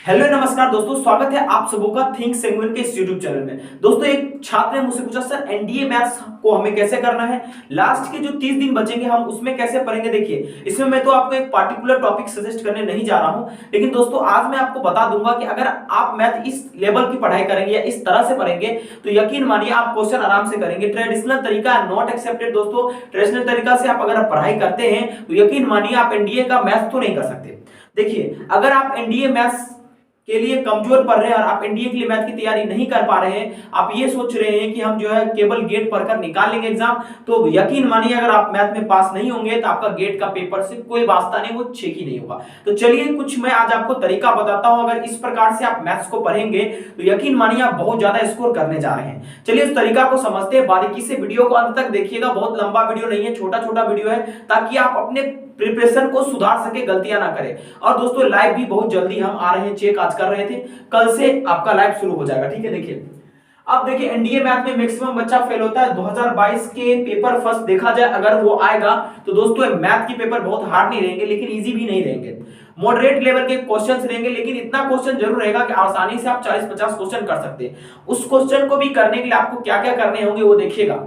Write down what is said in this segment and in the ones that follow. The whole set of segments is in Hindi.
हेलो नमस्कार दोस्तों, स्वागत है आप सबों का थिंक सेगमेंट के इस यूट्यूब चैनल में। दोस्तों, एक छात्र ने मुझसे पूछा, सर एनडीए मैथ्स को हमें कैसे करना है, लास्ट के जो 30 दिन बचेंगे हम उसमें कैसे पढ़ेंगे। देखिए, इसमें मैं तो आपको एक पार्टिकुलर टॉपिक सजेस्ट करने नहीं जा रहा हूं, लेकिन दोस्तों आज मैं आपको बता दूंगा कि अगर आप मैथ इस लेवल की पढ़ाई करेंगे या इस तरह से पढ़ेंगे तो यकीन मानिए आप क्वेश्चन आराम से करेंगे। ट्रेडिशनल तरीका नॉट एक्सेप्टेड दोस्तों। ट्रेडिशनल तरीका से आप अगर पढ़ाई करते हैं तो यकीन मानिए आप एनडीए का मैथ्स तो नहीं कर सकते। देखिए, अगर आप एनडीए मैथ्स के लिए कमजोर पढ़ रहे हैं और आप एनडीए के लिए मैथ की तैयारी नहीं कर पा रहे हैं, आप ये सोच रहे हैं कि हम जो है केवल गेट पढ़कर निकाल लेंगे एग्जाम, तो यकीन मानिए अगर आप मैथ में पास नहीं होंगे तो आपका गेट का पेपर से कोई वास्ता नहीं, वो चेक ही नहीं होगा। तो चलिए कुछ मैं आज आपको तरीका बताता हूं, अगर इस प्रकार से आप मैथ्स को पढ़ेंगे तो यकीन मानिए आप बहुत ज्यादा स्कोर करने जा रहे हैं। चलिए उस तरीका को समझते हैं, बारीकी से वीडियो को अंत तक देखिएगा। बहुत लंबा वीडियो नहीं है, छोटा छोटा वीडियो है, ताकि आप अपने प्रिपरेशन को सुधार सके, गलतियां ना करें। और दोस्तों लाइव भी बहुत जल्दी हम आ रहे हैं, चेक आज कर रहे थे, कल से आपका लाइव शुरू हो जाएगा। ठीक है, देखिए अब देखिए एनडीए मैथ में मैक्सिमम बच्चा फेल होता है। 2022 के पेपर फर्स्ट देखा जाए अगर वो आएगा तो दोस्तों मैथ के पेपर बहुत हार्ड नहीं रहेंगे, लेकिन इजी भी नहीं रहेंगे। मॉडरेट लेवल के क्वेश्चंस रहेंगे, लेकिन इतना क्वेश्चन जरूर रहेगा कि आसानी से आप 40-50 क्वेश्चन कर सकते हैं। उस क्वेश्चन को भी करने के लिए आपको क्या क्या करने होंगे वो देखिएगा।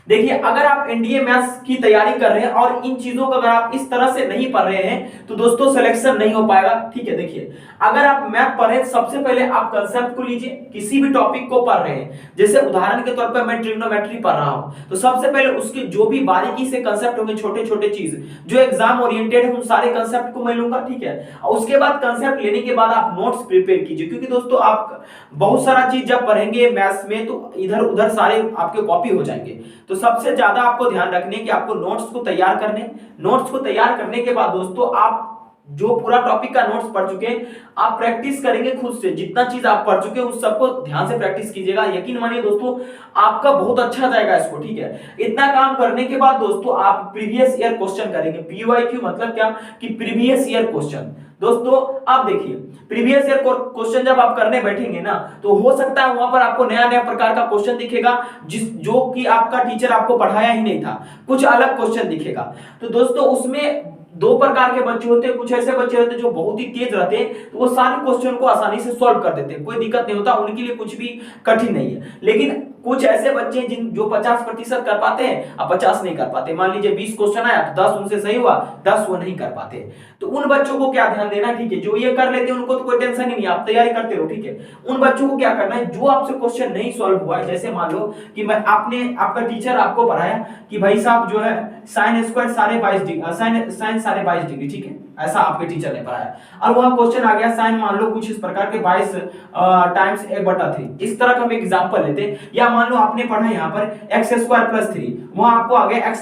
देखिए, अगर आप एनडीए मैथ्स की तैयारी कर रहे हैं और इन चीजों को अगर आप इस तरह से नहीं पढ़ रहे हैं तो दोस्तों सिलेक्शन नहीं हो पाएगा। ठीक है, देखिए अगर आप मैथ पढ़ रहे हैं सबसे पहले आप कंसेप्ट को लीजिए। किसी भी टॉपिक को पढ़ रहे हैं, जैसे उदाहरण के तौर पर मैं ट्रिग्नोमेट्री पढ़ रहा हूं, तो सबसे पहले उसके जो भी बारीकी से कंसेप्ट होंगे, छोटे छोटे चीज जो एग्जाम ओरिएंटेड है, उन सारे कंसेप्ट को मैं लूंगा। ठीक है, और उसके बाद कंसेप्ट लेने के बाद आप नोट्स प्रिपेयर कीजिए, क्योंकि दोस्तों आप बहुत सारा चीज जब पढ़ेंगे मैथ्स में तो इधर उधर सारे आपके कॉपी हो जाएंगे। तो सबसे ज्यादा आपको ध्यान रखने कि आपको नोट्स को तैयार करने। नोट्स को तैयार करने के बाद दोस्तों आप जो पूरा टॉपिक का नोट्स पढ़ चुके हैं, आप प्रैक्टिस करेंगे खुद से। जितना चीज आप पढ़ चुके हैं उस सबको ध्यान से प्रैक्टिस कीजिएगा। यकीन मानिए दोस्तों आपका बहुत अच्छा जाएगा इसको। ठीक है, इतना काम करने के बाद दोस्तों आप प्रीवियस ईयर क्वेश्चन करेंगे। पीवाईक्यू मतलब क्या कि प्रीवियस ईयर क्वेश्चन। दोस्तों आप देखिए, प्रीवियस ईयर क्वेश्चन जब आप करने बैठेंगे ना, तो हो सकता है वहां पर आपको नया नया प्रकार का क्वेश्चन दिखेगा जो कि आपका टीचर आपको पढ़ाया ही नहीं था, कुछ अलग क्वेश्चन दिखेगा। तो दोस्तों उसमें दो प्रकार के बच्चे होते हैं। कुछ ऐसे बच्चे होते हैं जो बहुत ही तेज रहते हैं, तो वो सारे क्वेश्चन को आसानी से सॉल्व कर देते हैं, कोई दिक्कत नहीं होता, उनके लिए कुछ भी कठिन नहीं है। लेकिन कुछ ऐसे बच्चे जिन जो 50% कर पाते हैं और 50 नहीं कर पाते। मान लीजिए 20 क्वेश्चन आया तो 10 उनसे सही हुआ, 10 वो नहीं कर पाते। तो उन बच्चों को क्या ध्यान देना, ठीक है, जो ये कर लेते हैं उनको तो कोई टेंशन ही नहीं, आप तैयारी करते रहो। ठीक है, उन बच्चों को क्या करना है, जो आपसे क्वेश्चन नहीं सॉल्व हुआ है, जैसे मान लो कि मैं आपका टीचर आपको पढ़ाया कि भाई साहब जो है साइन स्क्वायर साढ़े 22 डिग्री, साइन साढ़े 22 डिग्री, ठीक है, ऐसा आपके टीचर ने पढ़ाया। और वहां क्वेश्चन आ गया साइन मान लो कुछ इस प्रकार के 22 टाइम्स 1/3, इस तरह का हम एग्जांपल लेते हैं। या मान लो आपने पढ़ा यहाँ पर x स्क्वायर प्लस 3, वहां आपको आ गया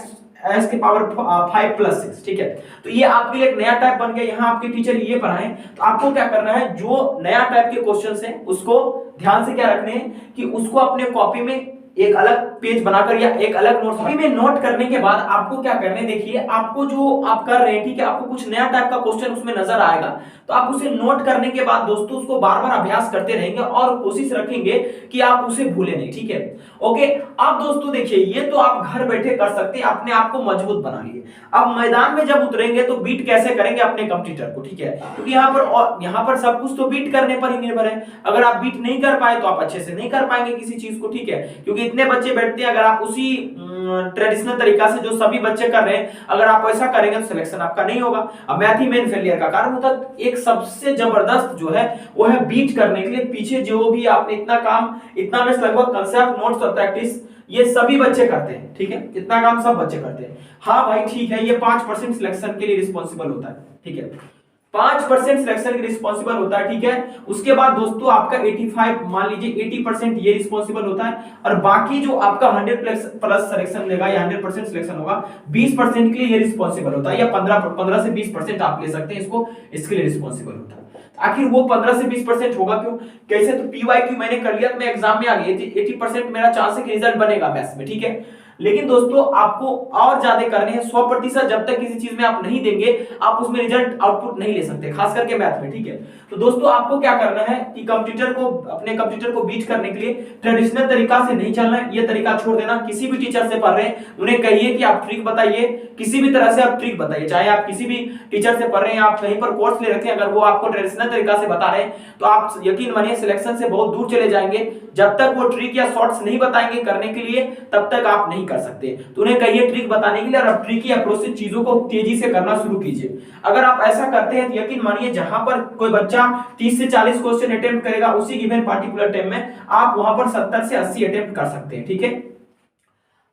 x की पावर 5 प्लस 6। ठीक है, तो ये आपके लिए एक नया टाइप बन गया। यहाँ आपके टीचर ये पढ़ाएं, तो आपको क्या करना है, जो नया टाइप के क्वेश्चन है उसको ध्यान से क्या रखने हैं कि उसको अपने कॉपी में एक अलग पेज बनाकर या एक अलग नोट में नोट करने के बाद आपको क्या करने, देखिए आपको जो आप कर रहे हैं, ठीक है, आपको कुछ नया टाइप का क्वेश्चन उसमें नजर आएगा, तो आप उसे नोट करने के बाद दोस्तों उसको बार बार अभ्यास करते रहेंगे और कोशिश रखेंगे कि आप उसे भूले नहीं। ठीक है, ओके। अब दोस्तों देखिए, ये तो आप घर बैठे कर सकते हैं, अपने आप को मजबूत बना लिए। अब मैदान में जब उतरेंगे तो बीट कैसे करेंगे अपने कंप्यूटर को, ठीक है, क्योंकि यहाँ पर सब कुछ तो बीट करने पर ही निर्भर है। अगर आप बीट नहीं कर पाए तो आप अच्छे से नहीं कर पाएंगे किसी चीज को। ठीक है, क्योंकि इतने बच्चे बैठते हैं, अगर आप उसी ट्रेडिशनल तरीका से जो सभी बच्चे कर रहे हैं अगर आप ऐसा करेंगे तो सिलेक्शन आपका नहीं होगा। अब मैथ ही मेन फेलियर का कारण होता है। एक सबसे जबरदस्त जो है वो है बीट करने के लिए पीछे जो भी आपने इतना काम, इतना में लगभग कंसेप्ट, नोट्स और प्रैक्टिस ये सभी बच्चे करते हैं। ठीक है, इतना काम सब बच्चे करते हैं। हाँ भाई ठीक है, ये 5% सिलेक्शन के लिए रिस्पॉन्सिबल होता है। ठीक है, 5% सिलेक्शन के रिस्पॉन्सिबल होता है। ठीक है, उसके बाद दोस्तों आपका 85 मान लीजिए 80% ये रिस्पॉन्सिबल होता है, और बाकी जो आपका 100+ सिलेक्शन लेगा या 100% सिलेक्शन होगा 20% के लिए ये रिस्पॉन्सिबल होता है, या 15 से 20% आप ले सकते हैं इसको, इसके लिए रिस्पॉन्सिबल होता है। आखिर वो 15 से 20% होगा क्यों, कैसे, तो पीवाईक्यू मैंने कर लिया, मैं एग्जाम में आ गई 80% मेरा चांस है कि रिजल्ट बनेगा मैथ्स में। ठीक है, लेकिन दोस्तों आपको और ज्यादा करने हैं 100%। जब तक किसी चीज में आप नहीं देंगे आप उसमें रिजल्ट आउटपुट नहीं ले सकते, खास करके मैथ में, ठीक है। तो दोस्तों आपको क्या करना है कि अपने कंप्यूटर को बीट करने के लिए ट्रेडिशनल तरीका से नहीं चलना है, ये तरीका छोड़ देना। किसी भी टीचर से पढ़ रहे हैं उन्हें कहिए कि आप ट्रिक बताइए, किसी भी तरह से आप ट्रिक बताइए, चाहे आप किसी भी टीचर से पढ़ रहे हैं, आप कहीं पर कोर्स ले रखे हैं, अगर वो आपको ट्रेडिशनल तरीका से बता रहे हैं तो आप यकीन मानिए सिलेक्शन से बहुत दूर चले जाएंगे। जब तक वो ट्रिक या शॉर्ट्स नहीं बताएंगे करने के लिए तब तक आप नहीं कर सकते। तो उन्हें कहिए ट्रिक बताने के लिए और आप ट्रिकी अप्रोच से चीजों को तेजी से करना शुरू कीजिए। अगर आप ऐसा करते हैं तो यकीन मानिए जहां पर कोई बच्चा 30 से 40 क्वेश्चन अटेम्प्ट करेगा उसी गिवन पार्टिकुलर टाइम में आप वहां पर 70 से 80 अटेम्प्ट कर सकते हैं, ठीक है।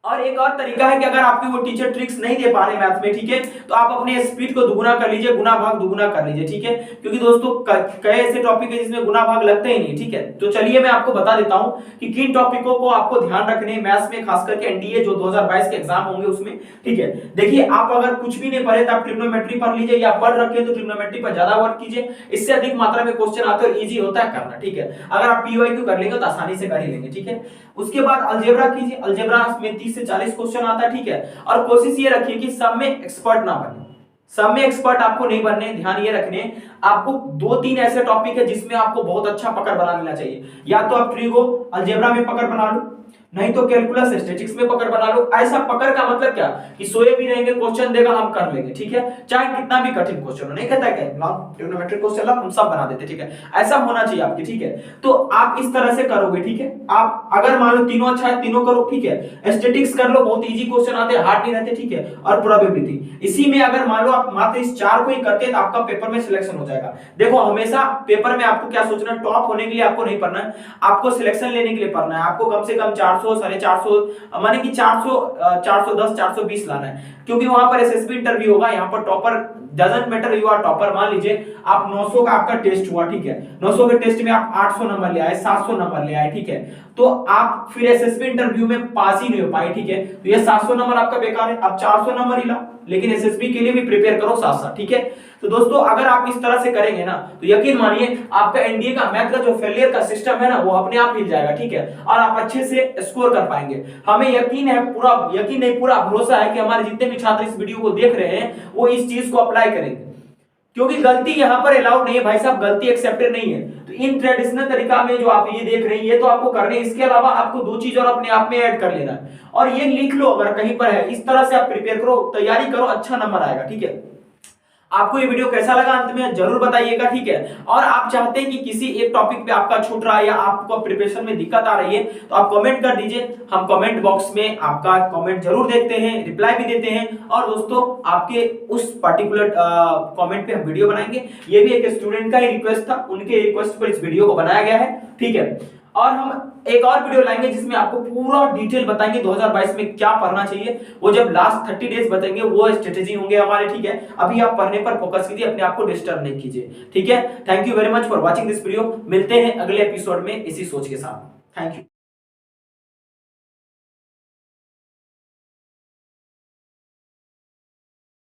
और एक और तरीका है कि अगर आपकी वो टीचर ट्रिक्स नहीं दे पा रहे मैथ में, ठीक है, तो आप अपने स्पीड को दुगुना कर लीजिए, गुना भाग दुगुना कर लीजिए, ठीक है। क्योंकि दोस्तों कई ऐसे टॉपिक है जिसमें गुना भाग लगते ही नहीं, ठीक है। तो चलिए मैं आपको बता देता हूं कि किन टॉपिकों को आपको ध्यान रखने मैथ्स में, खास करके एनडीए जो 2022 के एग्जाम होंगे उसमें, ठीक है। देखिए आप अगर कुछ भी नहीं पढ़े तो आप ट्रिग्नोमेट्री पढ़ लीजिए, या पढ़ रखे तो ट्रिग्नोमेट्री पर ज्यादा वर्क कीजिए, इससे अधिक मात्रा में क्वेश्चन आते हैं और इजी होता है करना, ठीक है। अगर आप पीवाईक्यू कर लेंगे तो आसानी से कर ही लेंगे, ठीक है। उसके बाद अलजेब्रा कीजिए, अलजेब्रा में 30 से 40 क्वेश्चन आता है, ठीक है। और कोशिश ये रखिए कि सब में एक्सपर्ट ना बने, सब में एक्सपर्ट आपको नहीं बनने, ध्यान ये रखने आपको 2-3 ऐसे टॉपिक है जिसमें आपको बहुत अच्छा पकड़ बना लेना चाहिए। या तो आप ट्रिगो अलजेब्रा में पकड़ बना लो, नहीं तो कैलकुलस स्टैटिस्टिक्स में पकड़ बना लो। ऐसा पकड़ का मतलब क्या कि सोए भी रहेंगे, क्वेश्चन देगा हम कर लेंगे, ठीक है, चाहे कितना भी कठिन क्वेश्चन हो। नहीं कहता क्या लॉन्ग ट्रिग्नोमेट्रिक क्वेश्चन हम सब बना देते, ठीक है। ऐसा होना चाहिए आपके, ठीक है। तो आप इस तरह से करोगे, ठीक है। आप अगर मान लो तीनों अच्छा है तीनों करो, ठीक है। स्टैटिस्टिक्स कर लो, बहुत इजी क्वेश्चन आते हैं, हार्ड नहीं रहते, ठीक है। और प्रोबेबिलिटी, इसी में अगर मान लो आप मात्र इस 4 को ही करते हैं तो आपका पेपर में सिलेक्शन हो जाएगा। देखो हमेशा पेपर में आपको क्या सोचना है, टॉप होने के लिए आपको नहीं पढ़ना है, आपको सिलेक्शन लेने के लिए पढ़ना है। आपको कम से कम 400, 450, माने कि 400, 410, 420 लाना है, क्योंकि वहां पर एसएसबी इंटरव्यू होगा। यहाँ पर topper doesn't matter, you are topper. मान लीजिए आप 900 का आपका टेस्ट हुआ, ठीक है, 900 के टेस्ट में आप 800 नंबर ले आए, 700 नंबर ले आए, ठीक है, तो आप फिर एसएसबी इंटरव्यू में पास ही नहीं हो पाए, ठीक है, तो ये 700 नंबर आपका बेकार है। आप 400 नंबर ही लाओ, लेकिन एसएसबी के लिए भी प्रिपेयर करो साथ साथ, ठीक है। तो दोस्तों अगर आप इस तरह से करेंगे ना तो यकीन मानिए आपका एनडीए का मैथ का जो फेलियर का सिस्टम है ना वो अपने आप हिल जाएगा, ठीक है, और आप अच्छे से स्कोर कर पाएंगे। हमें यकीन है, पूरा यकीन नहीं पूरा भरोसा है कि हमारे जितने भी छात्र इस वीडियो को देख रहे हैं वो इस चीज को अप्लाई करेंगे, क्योंकि गलती यहां पर अलाउड नहीं है भाई साहब, गलती एक्सेप्टेड नहीं है। तो इन ट्रेडिशनल तरीका में जो आप ये देख रहे हैं ये तो आपको करने, इसके अलावा आपको 2 चीज और अपने आप में ऐड कर लेना है, और ये लिख लो अगर कहीं पर है। इस तरह से आप प्रिपेयर करो, तैयारी करो, अच्छा नंबर आएगा, ठीक है। आपको ये वीडियो कैसा लगा अंत में जरूर बताइएगा, ठीक है। और आप चाहते हैं कि किसी एक टॉपिक पे आपका छूट रहा है या आपको प्रिपरेशन में दिक्कत आ रही है तो आप कमेंट कर दीजिए, हम कमेंट बॉक्स में आपका कमेंट जरूर देखते हैं, रिप्लाई भी देते हैं, और दोस्तों आपके उस पर्टिकुलर कमेंट पे हम वीडियो बनाएंगे। ये भी एक स्टूडेंट का ही रिक्वेस्ट था, उनके रिक्वेस्ट पर इस वीडियो को बनाया गया है, ठीक है। और हम एक और वीडियो लाएंगे जिसमें आपको पूरा डिटेल बताएंगे 2022 में क्या पढ़ना चाहिए। वो जब लास्ट 30 डेज बताएंगे वो स्ट्रेटेजी होंगे हमारे, ठीक है। अभी आप पढ़ने पर फोकस कीजिए, अपने आप को डिस्टर्ब नहीं कीजिए, ठीक है। Thank you very much for watching this video. मिलते हैं अगले एपिसोड में इसी सोच के साथ। Thank you.